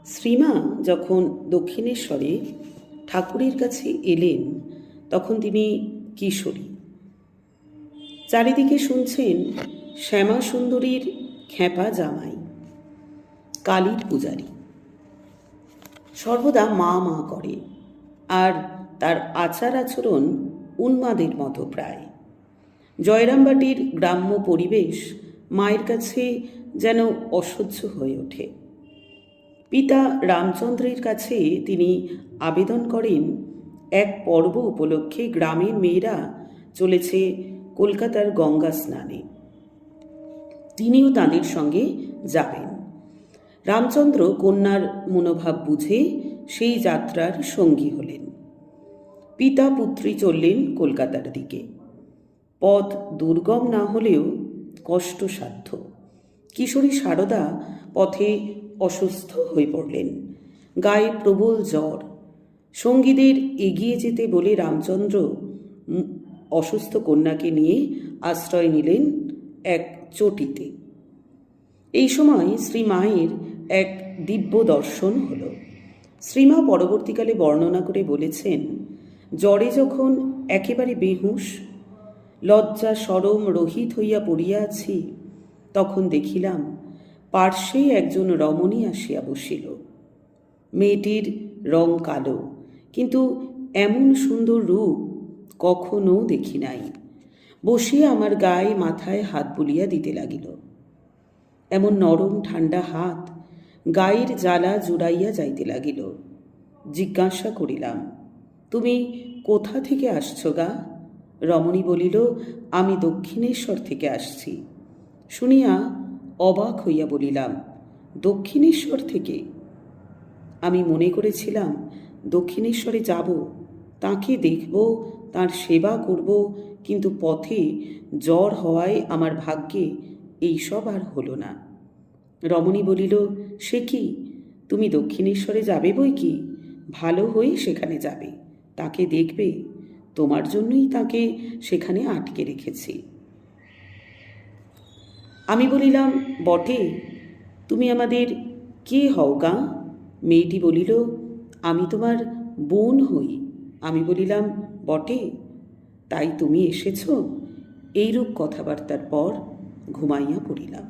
শ্রীমা যখন দক্ষিণেশ্বরে ঠাকুরের কাছে এলেন তখন তিনি কিশোরী। চারিদিকে শুনছেন শ্যামা সুন্দরীর খ্যাপা জামাই, কালীর পূজারী, সর্বদা মা মা করে, আর তার আচার আচরণ উন্মাদের মতো প্রায়। জয়রামবাটির গ্রাম্য পরিবেশ মায়ের কাছে যেন অসহ্য হয়ে ওঠে। পিতা রামচন্দ্রের কাছে তিনি আবেদন করেন, এক পর্ব উপলক্ষে গ্রামের মেয়েরা চলেছে কলকাতার গঙ্গা স্নানে, তিনিও তাদের সঙ্গে যাবেন। রামচন্দ্র কন্যার মনোভাব বুঝে সেই যাত্রার সঙ্গী হলেন। পিতা পুত্রী চললেন কলকাতার দিকে। পথ দুর্গম না হলেও কষ্টসাধ্য। কিশোরী সারদা পথে অসুস্থ হয়ে পড়লেন, গায়ে প্রবল জ্বর। সঙ্গীদের এগিয়ে যেতে বলে রামচন্দ্র অসুস্থ কন্যাকে নিয়ে আশ্রয় নিলেন এক চটিতে। এই সময় শ্রীমায়ের এক দিব্য দর্শন হল। শ্রীমা পরবর্তীকালে বর্ণনা করে বলেছেন, জ্বরে যখন একেবারে বেহুঁশ, লজ্জা সরম রহিত হইয়া পড়িয়া আছি, তখন দেখিলাম পার্শ্বে একজন রমণী আসিয়া বসিল। মেয়েটির রং কালো, কিন্তু এমন সুন্দর রূপ কখনো দেখি নাই। বসিয়া আমার গায়ে মাথায় হাত বুলিয়া দিতে লাগিল। এমন নরম ঠান্ডা হাত গায়ের জ্বালা জুড়াইয়া যাইতে লাগিল। জিজ্ঞাসা করিলাম, তুমি কোথা থেকে আসছ গা? রমণী বলিল, আমি দক্ষিণেশ্বর থেকে আসছি। শুনিয়া অবাক হইয়া বলিলাম, দক্ষিণেশ্বর থেকে? আমি মনে করেছিলাম দক্ষিণেশ্বরে যাব, তাকে দেখব, তার সেবা করব, কিন্তু পথে জ্বর হওয়ায় আমার ভাগ্যে এইসব আর হলো না। রমণী বলিল, সে কি, তুমি দক্ষিণেশ্বরে যাবে বই কি, ভালো হয়ে সেখানে যাবে, তাকে দেখবে, তোমার জন্যই তাকে সেখানে আটকে রেখেছি। আমি বলিলাম, বটে, তুমি আমাদের কে হও গা? মেয়েটি বলিল, আমি তোমার বোন হই। আমি বলিলাম, বটে, তাই তুমি এসেছ? এইরূপ কথাবার্তার পর ঘুমাইয়া পড়িলাম।